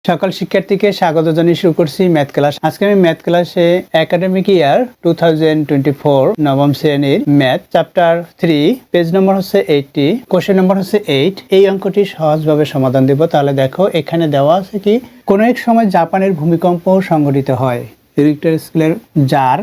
সকল শিক্ষার্থীকে স্বাগত জানিয়ে শুরু করছি ম্যাথ ক্লাস। আজকে আমি ম্যাথ ক্লাসে একাডেমিক ইয়ার 2024 নবম শ্রেণীর ম্যাথ চ্যাপ্টার 3 পেজ নম্বর হচ্ছে 80, কোশ্চেন নম্বর হচ্ছে 8। এই অঙ্কটি সহজভাবে সমাধান দেব। তাহলে দেখো এখানে দেওয়া আছে কি, কোনো এক সময় জাপানের ভূমিকম্প সংঘটিত হয়, রিক্টার স্কেলের যার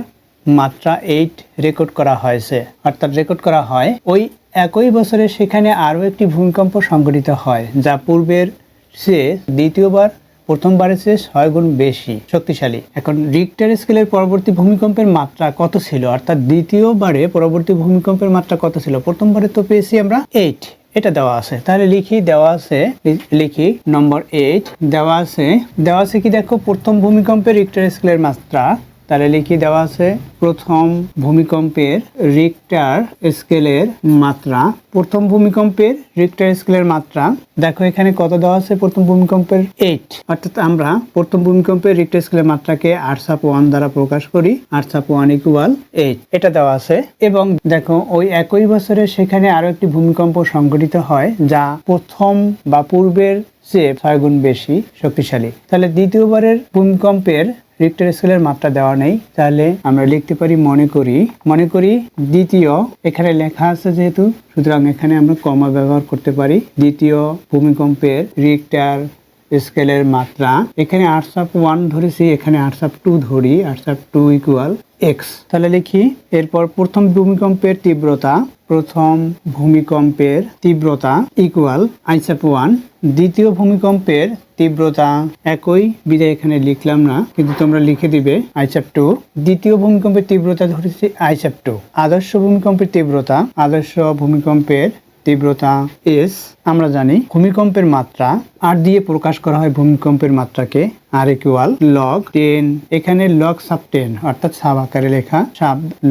মাত্রা 8 রেকর্ড করা হয়েছে, অর্থাৎ রেকর্ড করা হয়। ওই একই বছরে সেখানে আরও একটি ভূমিকম্প সংঘটিত হয় যা পূর্বের চেয়ে দ্বিতীয়বার প্রথমবারের চেয়ে 6 গুণ বেশি শক্তিশালী। এখন রিক্টার স্কেলের পরবর্তী ভূমিকম্পের মাত্রা কত ছিল, অর্থাৎ দ্বিতীয়বারে পরবর্তী ভূমিকম্পের মাত্রা কত ছিল? প্রথমবারে তো পেয়েছি আমরা 8, এটা দেওয়া আছে। তাহলে লিখি নম্বর 8 দেওয়া আছে কি দেখো, প্রথম ভূমিকম্পের রিক্টার স্কেলের মাত্রা। তাহলে লিখি দেওয়া আছে প্রথম ভূমিকম্পের রিক্টার স্কেলের মাত্রা। প্রথম ভূমিকম্পের রিক্টার স্কেলের মাত্রা দেখো এখানে কত দেওয়া আছে, প্রথম ভূমিকম্পের 8, অর্থাৎ আমরা প্রথম ভূমিকম্পের রিক্টার স্কেলের মাত্রাকে 8/1 দ্বারা প্রকাশ করি। 8/1 = 8, এটা দেওয়া আছে। এবং দেখো ওই একই বছরে সেখানে আরো একটি ভূমিকম্প সংঘটিত হয় যা প্রথম বা পূর্বের চেয়ে 6 গুণ বেশি শক্তিশালী। তাহলে দ্বিতীয়বারের ভূমিকম্পের রিক্টার স্কেলের মাত্রা দেওয়া নেই, তাহলে আমরা লিখতে পারি মনে করি দ্বিতীয়, এখানে লেখা আছে যেহেতু, সুতরাং এখানে আমরা কমা ব্যবহার করতে পারি। দ্বিতীয় ভূমিকম্পের রিক্টার স্কেলের মাত্রা, এখানে 8/1 ধরেছি, এখানে 8/2 ধরি, 8/2 = x। তাহলে লিখি এরপর প্রথম ভূমিকম্পের তীব্রতা ইকুয়াল 8/1। দ্বিতীয় ভূমিকম্পের তীব্রতা একই বিদায় এখানে লিখলাম না, কিন্তু তোমরা লিখে দিবে 8/2। দ্বিতীয় ভূমিকম্পের তীব্রতা ধরেছি 8/2। আদর্শ ভূমিকম্পের তীব্রতা S। আমরা জানি ভূমিকম্পের মাত্রা আর দিয়ে প্রকাশ করা হয় ভূমিকম্পের মাত্রাকে, আর ইকুয়াল log 10। এখানে log sub 10, অর্থাৎ সাব আকারে লেখা,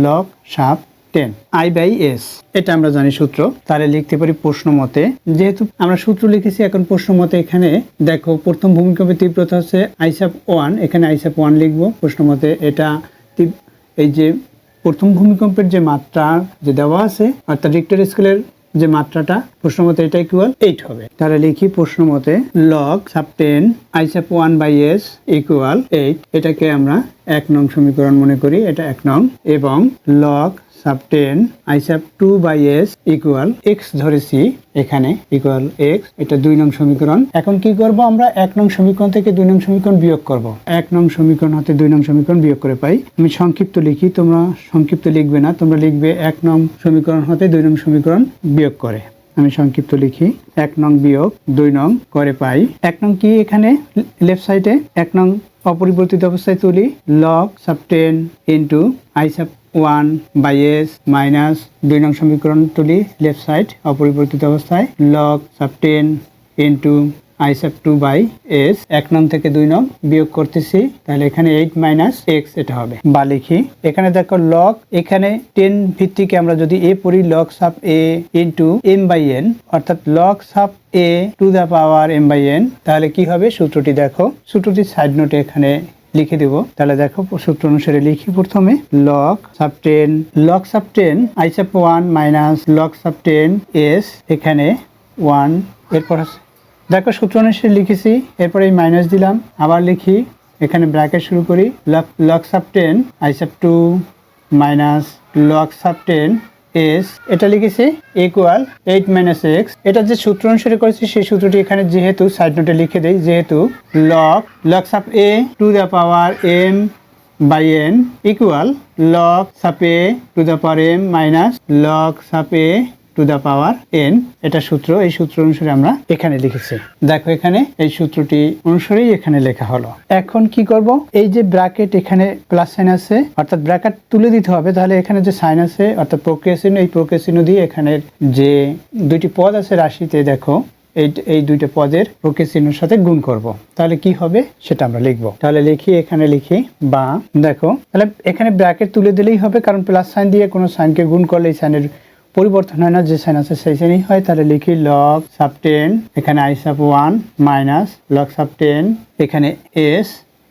log sub 10 I/S, এটা আমরা জানি সূত্র। তাহলে লিখতে পারি প্রশ্ন মতে, যেহেতু আমরা সূত্র লিখেছি, এখন প্রশ্ন মতে এখানে দেখো প্রথম ভূমিকম্পের তীব্রতা হচ্ছে 8/1, এখানে 8/1 লিখবো। প্রশ্ন মতে এটা এই যে প্রথম ভূমিকম্পের যে মাত্রা যে দেওয়া আছে, অর্থাৎ রিক্টার স্কেলের যে মাত্রাটা, প্রশ্ন মতে এটা ইকুয়াল 8 হবে। তাহলে লিখি প্রশ্ন মতে log sub 10 8/1/s = 8। এটাকে আমরা 1 নং সমীকরণ মনে করি, এটা 1 নং। এবং log sub 10 8/2/s = x ধরেছি, এখানে ইকুয়াল x, এটা 2 নং সমীকরণ। এখন কি করব, আমরা 1 নং সমীকরণ থেকে 2 নং সমীকরণ বিয়োগ করব। 1 নং সমীকরণ হতে 2 নং সমীকরণ বিয়োগ করে পাই। আমি সংক্ষিপ্ত লিখি, তোমরা সংক্ষিপ্ত লিখবে না, তোমরা লিখবে 1 নং সমীকরণ হতে 2 নং সমীকরণ বিয়োগ করে। আমি সংক্ষিপ্ত লিখি, 1 নং বিয়োগ 2 নং করে পাই। 1 নং কি, এখানে লেফট সাইডে 1 নং অপরিবর্তিত অবস্থায় তুলি, log sub 10 * I/1/s মাইনাস 2 নং সমীকরণ তুলি লেফট সাইড অপরিবর্তিত অবস্থায়, log sub 10 * I/2/s। 1 নং থেকে 2 নং বিয়োগ করতেছি, তাহলে এখানে 8 - x এটা হবে। বা লিখি এখানে দেখো log, এখানে 10 ভিত্তিকে আমরা যদি a পড়ি, log sub a * m/n, অর্থাৎ log sub a to the power m/n। তাহলে কি হবে সূত্রটি দেখো, সূত্রটি সাইড নোটে এখানে লিখে দেব। তাহলে দেখো সূত্র অনুসারে লিখি, প্রথমে log sub 10 8/1 - log sub 10 s, এখানে 1, এরপর দেখো সূত্র অনুসারে লিখেছি, এরপর এই মাইনাস দিলাম, আবার লিখি, এখানে ব্র্যাকেট শুরু করি, log sub 10 8/2 - log sub 10 s, এটা লিখেছি ইকুয়াল 8 - x। এটা যে সূত্র অনুসারে করেছি সেই সূত্রটি এখানে যেহেতু সাইড নোটে লিখে দেই, যেহেতু log sub a to the power m/n equal log sub a to the power m minus log sub a to the power n, এটা সূত্র। এই সূত্র অনুসারে আমরা এখানে লিখেছি। দেখো এখানে এই সূত্রটি অনুসারেই এখানে লেখা হলো। এখন কি করব, এই যে ব্র্যাকেট এখানে প্লাস সাইন আছে, অর্থাৎ ব্র্যাকেট তুলে দিতে হবে। তাহলে এখানে যে সাইন আছে, অর্থাৎ প্রক্রিয়া চিহ্ন, এই প্রক্রিয়া চিহ্ন দিয়ে এখানে যে 2টি পদ আছে রাশিতে, দেখো এই 2টা পদের প্রক্রিয়া চিহ্নের সাথে গুণ করব। তাহলে কি হবে সেটা আমরা লিখব। তাহলে লিখি, এখানে লিখি, বা দেখো তাহলে এখানে ব্র্যাকেট তুলে দিলেই হবে, কারণ প্লাস সাইন দিয়ে কোনো সাইনকে গুণ করলে এই সাইনের পরিবর্তন হয় না, যে সাইন আছে সেই সাইনই হয়। তাহলে লিখি log sub 10, এখানে I/1 মাইনাস log sub 10, এখানে s,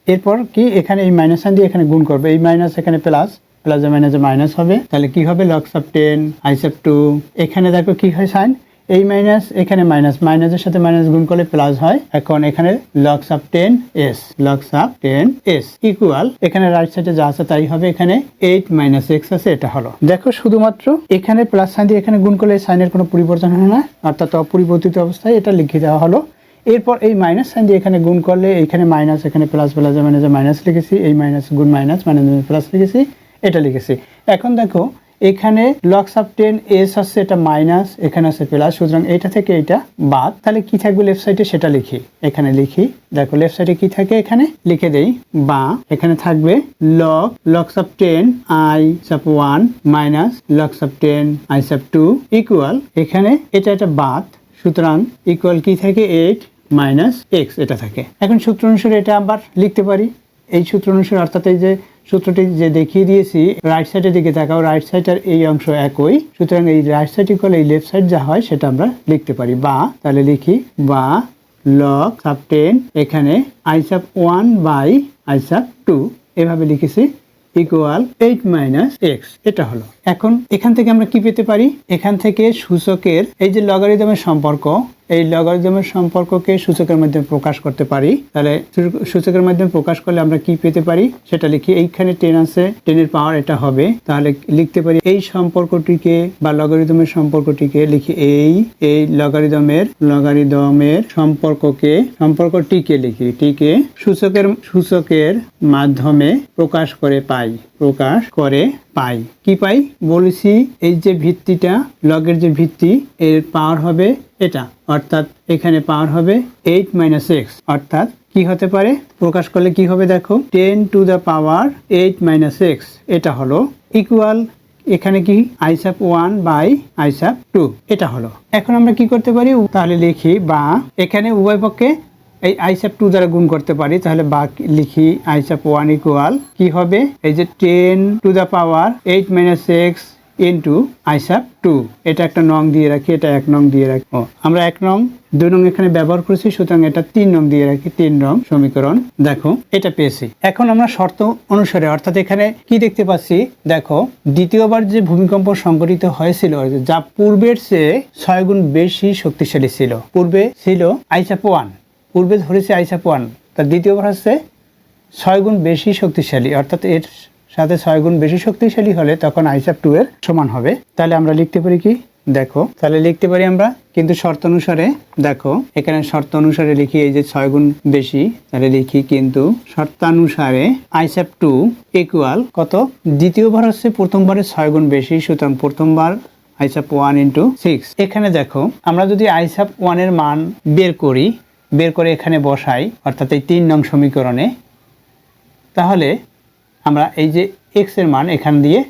এরপর কি এখানে এই মাইনাস সাইন দিয়ে এখানে গুণ করবে, এই মাইনাস এখানে প্লাস, প্লাসে মাইনাসে মাইনাস হবে। তাহলে কি হবে log sub 10 I/2, এখানে দেখো কি হয় সাইন, এই মাইনাস এখানে মাইনাস, মাইনাসের সাথে মাইনাস গুণ করলে প্লাস হয়। এখন এখানে log sub 10s, log sub 10s equal, এখানে রাইট সাইডে যা আছে তাই হবে, এখানে 8 - x আছে, এটা হলো। দেখো শুধুমাত্র এখানে প্লাস সাইন দিয়ে এখানে গুণ করলে সাইনের কোনো পরিবর্তন হয় না, অর্থাৎ অপরিবর্তিত অবস্থায় এটা লিখে দেওয়া হলো। এরপর এই মাইনাস সাইন দিয়ে এখানে গুণ করলে এখানে মাইনাস, এখানে প্লাস, প্লাস মাইনাসে মাইনাস লিখেছি, এই মাইনাস গুণ মাইনাস, মাইনাস প্লাস লিখেছি, এটা লিখেছি। এখন দেখো এখানে লগ সাব 10s আছে, এটা মাইনাস, এখানে আছে প্লাস, সুতরাং এটা থেকে এটা বাদ, তাহলে কি থাকবে লেফট সাইডে সেটা লিখি, এখানে লিখি। দেখো লেফট সাইডে কি থাকে এখানে লিখে দেই, বা এখানে থাকবে log sub 10 i sub 1 minus log sub 10 i sub 2 equal, এখানে এটা বাদ, সুতরাং ইকুয়াল কি থাকে 8 - x এটা থাকে। এখন সূত্র অনুসারে এটা আবার লিখতে পারি, এই সূত্র অনুসারে, অর্থাৎ এই যে সূত্রটি যে দেখিয়ে দিয়েছি, রাইট সাইডের দিকে তাকাও, রাইট সাইড আর এই অংশ একই, সুতরাং এই রাইট সাইড ইকুয়াল এই লেফট সাইড যা হয় সেটা আমরা লিখতে পারি, বা তাহলে লিখি বা লগ সাব 10 এখানে i sub 1 by i sub 2 এভাবে লিখেছি ইকুয়াল 8 - x, এটা হলো। এখন এখান থেকে আমরা কি পেতে পারি, এখান থেকে সূচকের এই যে লগারিদমের সম্পর্ক, এই লগারিদমের সম্পর্ককে সূচকের মাধ্যমে প্রকাশ করতে পারি। তাহলে সূচকের মাধ্যমে প্রকাশ করলে আমরা কি পেতে পারি সেটা লিখি, এইখানে 10 আছে, 10 এর পাওয়ার এটা হবে, তাহলে লিখতে পারি এই সম্পর্কটিকে বা লগারিদমের সম্পর্কটিকে লিখি, এই লগারিদমের সম্পর্কটিকে লিখি, টিকে সূচকের মাধ্যমে প্রকাশ করে পাই। কি পাই বলেছি, এই যে ভিত্তিটা, লগের যে ভিত্তি, এর পাওয়ার হবে এটা, অর্থাৎ এখানে পাওয়ার হবে 8 - x, অর্থাৎ কি হতে পারে প্রকাশ করলে কি হবে, দেখো 10 টু দ্য পাওয়ার 8 - x, এটা হলো ইকুয়াল, এখানে কি i sub 1 by i sub 2, এটা হলো। এখন আমরা কি করতে পারি, তাহলে লিখি বা এখানে উভয় পক্ষে এই i সাব 2 দ্বারা গুণ করতে পারি, তাহলে বা লিখি i সাব 1 ইকুয়াল কি হবে, এই যে 10 to the power 8 - x into i sub 2, এটা একটা নং দিয়ে রাখি, এটা 1 নং দিয়ে রাখি, আমরা 1 নং 2 নং এখানে ব্যবহার করেছি, সুতরাং এটা 3 নং দিয়ে রাখি, 3 নং সমীকরণ। দেখো এটা পেয়েছি। এখন আমরা শর্ত অনুসারে, অর্থাৎ এখানে কি দেখতে পাচ্ছি, দেখো দ্বিতীয়বার যে ভূমিকম্প সংঘটিত হয়েছিল যা পূর্বের চেয়ে 6 গুণ বেশি শক্তিশালী ছিল, পূর্বে ছিল i সাব 1, পূর্বে ধরেছে i সাব 1, তার দ্বিতীয়বার হচ্ছে 6 গুণ বেশি শক্তিশালী, অর্থাৎ এর সাথে 6 গুণ বেশি শক্তিশালী হলে তখন i সাব 2 এর সমান হবে। তাহলে আমরা লিখতে পারি কি, দেখো তাহলে লিখতে পারি আমরা, কিন্তু শর্ত অনুসারে, দেখো এখানে শর্ত অনুসারে লিখি, এই যে 6 গুণ বেশি, তাহলে লিখি কিন্তু শর্তানুসারে i সাব 2 ইকুয়াল কত, দ্বিতীয়বার হচ্ছে প্রথমবারের 6 গুণ বেশি, সুতরাং প্রথমবার i সাব 1 ইন্টু 6। এখানে দেখো আমরা যদি i সাব 1 এর মান বের করে এখানে বসাই, অর্থাৎ এই 3 নং সমীকরণে, তাহলে আমরা এই যে x এর মান এখান দিয়ে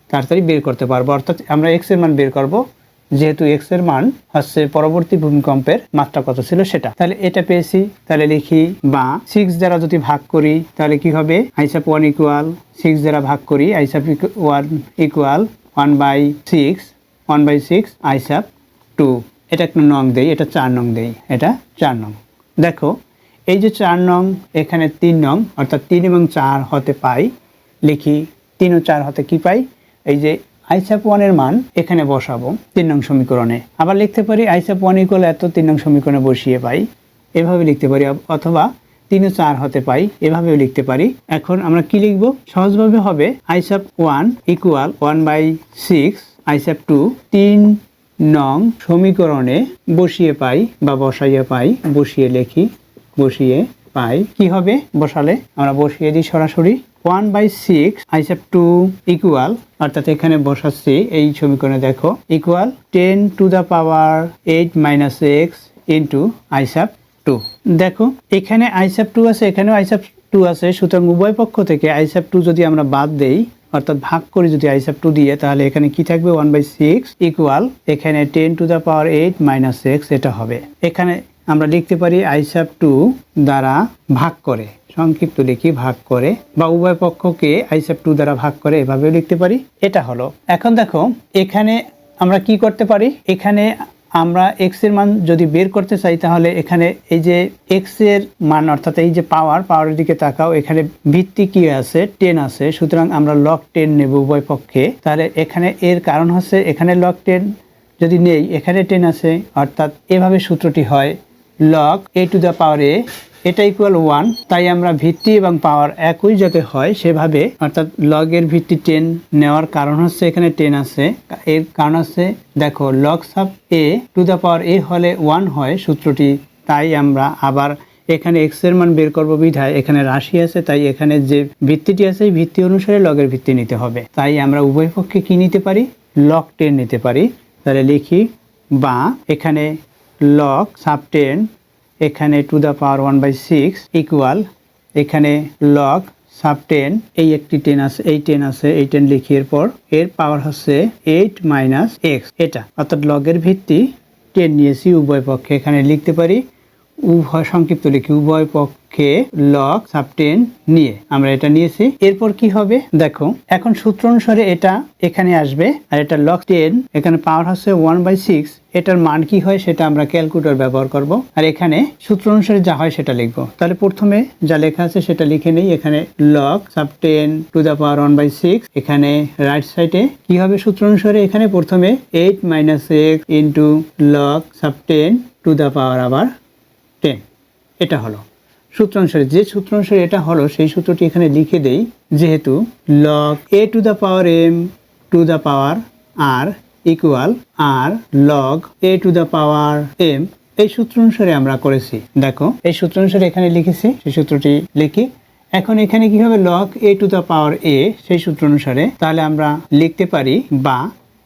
তাড়াতাড়ি বের করতে পারবো, অর্থাৎ আমরা x এর মান বের করব, যেহেতু x এর মান হচ্ছে পরবর্তী ভূমিকম্পের মাত্রা কত ছিল সেটা। তাহলে এটা পেয়েছি, তাহলে লিখি বা 6 দ্বারা যদি ভাগ করি তাহলে কি হবে, i সাব 1 ইকুয়াল 6 দ্বারা ভাগ করি, i sub 1 equal 1/6 i sub 2, এটা একটা নং দেই, এটা 4 নং দেই, এটা 4 নং। দেখো এই যে 4 নং, এখানে 3 নং, অর্থাৎ 3 এবং 4 হতে পাই, লিখি 3 ও 4 হতে কি পাই, এই যে i সাব 1 এর মান এখানে বসাবো 3 নং সমীকরণে। আবার লিখতে পারি i সাব 1 ইকুয়াল এত, 3 নং সমীকরণে বসিয়ে পাই, এভাবে লিখতে পারি, অথবা 3 ও 4 হতে পাই, এভাবেও লিখতে পারি। এখন আমরা কি লিখবো, সহজভাবে হবে i sub 1 equal 1/6 i sub 2, 3 নং সমীকরণে বসিয়ে পাই বা বসাইয়া পাই, বসিয়ে লিখি, বসিয়ে পাই, কি হবে বসালে, আমরা বসিয়ে দিই সরাসরি 1/6 i সাব 2 ইকুয়াল, অর্থাৎ এখানে বসাচ্ছি এই সমীকরণে, দেখো equal 10 to the power 8 - x into i sub 2। দেখো এখানে i সাব 2 আছে, এখানেও i সাব 2 আছে, সুতরাং উভয় পক্ষ থেকে i সাব 2 যদি আমরা বাদ দেই, অর্থাৎ ভাগ করি যদি i সাব 2 দিয়ে, তাহলে এখানে কি থাকবে 1/6 ইকুয়াল, এখানে 10 টু দ্য পাওয়ার 8 - x, এটা হবে। এখানে আমরা লিখতে পারি i সাব 2 দ্বারা ভাগ করে, সংক্ষিপ্ত লিখি ভাগ করে, বা উভয় পক্ষকে i সাব 2 দ্বারা ভাগ করে, এভাবেও লিখতে পারি, এটা হলো। এখন দেখো এখানে আমরা কি করতে পারি, এখানে আমরা x এর মান যদি বের করতে চাই, তাহলে এখানে এই যে x এর মান, অর্থাৎ এই যে পাওয়ারের দিকে তাকাও, এখানে ভিত্তি কি আছে 10 আছে, সুতরাং আমরা লগ 10 নেব উভয় পক্ষে। তাহলে এখানে এর কারণ হচ্ছে এখানে লগ 10 যদি নেই, এখানে 10 আছে, অর্থাৎ এভাবে সূত্রটি হয় log a to the power a, এটা ইকুয়াল 1। তাই আমরা ভিত্তি এবং পাওয়ার একই যাতে হয় সেভাবে, অর্থাৎ log এর ভিত্তি 10 নেওয়ার কারণ হচ্ছে এখানে 10 আছে, এর কারণ হচ্ছে দেখো log sub a to the power a হলে 1 হয় সূত্রটি। তাই আমরা আবার এখানে x এর মান বের করব বিধায় এখানে রাশি আছে, তাই এখানে যে ভিত্তিটি আছে এই ভিত্তি অনুসারে লগের ভিত্তি নিতে হবে। তাই আমরা উভয় পক্ষে কি নিতে পারি, log 10 নিতে পারি। তাহলে লিখি বা এখানে log সাব 10 এখানে টু দ্য পাওয়ার 1/6 ইকুয়াল এখানে log সাব 10 এই একটি 10 আছে, এই 10 আছে, এই 10 লিখি, এরপর এর পাওয়ার হচ্ছে 8 মাইনাস x, এটা অর্থাৎ লগের ভিত্তি 10 নিয়েছি উভয় পক্ষে। এখানে লিখতে পারি উভয়, সংক্ষিপ্ত লিখি উভয় পক্ষে log সাব 10 নিয়ে আমরা এটা নিয়েছি। এরপর কি হবে দেখো, এখন সূত্র অনুসারে এটা এখানে আসবে, আর এটা log 10 এখানে পাওয়ার হচ্ছে 1/6, এটার মান কি হয় সেটা আমরা ক্যালকুলেটর ব্যবহার করব, আর এখানে সূত্র অনুসারে যা হয় সেটা লিখব। তাহলে প্রথমে যা লেখা আছে সেটা লিখে নেই। এখানে log sub 10 to the power 1/6, এখানে রাইট সাইডে কি হবে সূত্র অনুসারে, এখানে প্রথমে 8 minus x into log sub 10 to the power আবার 10, এটা হলো সূত্র অনুসারে। যে সূত্র অনুসারে এটা হলো সেই সূত্রটি এখানে লিখে দেই, যেহেতু log a to the power m to the power r equal r log a to the power m, এই সূত্র অনুসারে আমরা করেছি। দেখো এই সূত্র অনুসারে এখানে লিখেছি, সেই সূত্রটি লিখি। এখন এখানে কি হবে log a to the power a, সেই সূত্র অনুসারে তাহলে আমরা লিখতে পারি, বা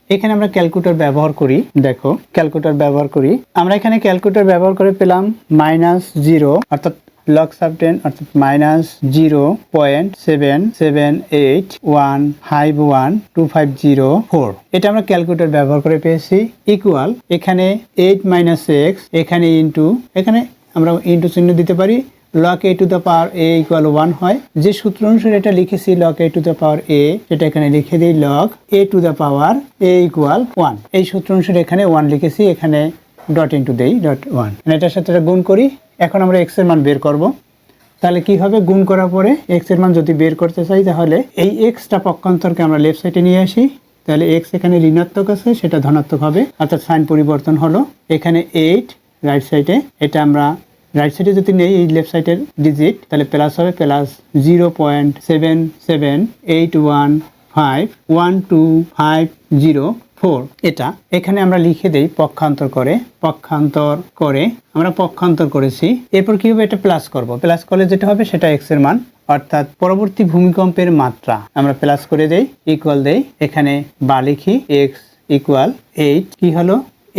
এখানে আমরা ক্যালকুলেটর ব্যবহার করি। দেখো ক্যালকুলেটর ব্যবহার করি, আমরা এখানে ক্যালকুলেটর ব্যবহার করে পেলাম -0, অর্থাৎ log সাব 10 অর্থাৎ -0.778151250, এটা আমরা ক্যালকুলেটর ব্যবহার করে পেয়েছি। ইকুয়াল এখানে 8 মাইনাস x, এখানে ইন্টু, এখানে আমরা ইন্টু চিহ্ন দিতে পারি, log a to the power a equal 1 হয়। যে সূত্র অনুসারে এটা লিখেছি log a to the power a, সেটা এখানে লিখে দিই log a to the power a equal 1। এই সূত্র অনুসারে এখানে 1 লিখেছি, এখানে ডট ইন্টু দেই ডট 1, এটার সাথে এটা গুণ করি। এখন আমরা x এর মান বের করব। তাহলে কি হবে, গুণ করার পরে x এর মান যদি বের করতে চাই তাহলে এই x-টা পক্ষান্তরকে আমরা লেফট সাইডে নিয়ে আসি। তাহলে x এখানে ঋণাত্মক আছে, সেটা ধনাত্মক হবে, অর্থাৎ সাইন পরিবর্তন হলো। এখানে 8 রাইট সাইডে, এটা আমরা রাইট সাইডে যদি নেই এই লেফট সাইডের ডিজিট, তাহলে প্লাস হবে, প্লাস 0.778151250, এটা এখানে আমরা লিখে দেই পক্ষান্তর করে, আমরা পক্ষান্তর করেছি। এরপর কি হবে, এটা প্লাস করব, প্লাস করলে যেটা হবে সেটা x এর মান, অর্থাৎ পরবর্তী ভূমিকম্পের মাত্রা আমরা প্লাস করে দেই, ইকুয়াল দেই, এখানে বা লিখি x ইকুয়াল 8, কি হলো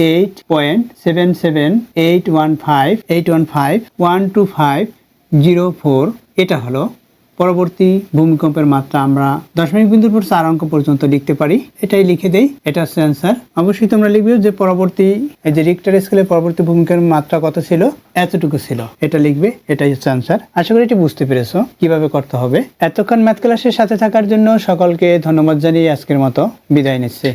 8.778151250, এটা হলো পরবর্তী ভূমিকম্পের মাত্রা। আমরা দশমিক বিন্দুর পর 4 অঙ্ক পর্যন্ত লিখতে পারি, এটাই লিখে দেই, এটা হচ্ছে অ্যান্সার। অবশ্যই তোমরা লিখবে যে পরবর্তী এই যে রিক্টার স্কেলে পরবর্তী ভূমিকম্পের মাত্রা কত ছিল, এতটুকু ছিল, এটা লিখবে, এটাই হচ্ছে অ্যান্সার। আশা করি এটি বুঝতে পেরেছো কিভাবে করতে হবে। এতক্ষণ ম্যাথ ক্লাসের সাথে থাকার জন্য সকলকে ধন্যবাদ জানিয়ে আজকের মতো বিদায় নিচ্ছি।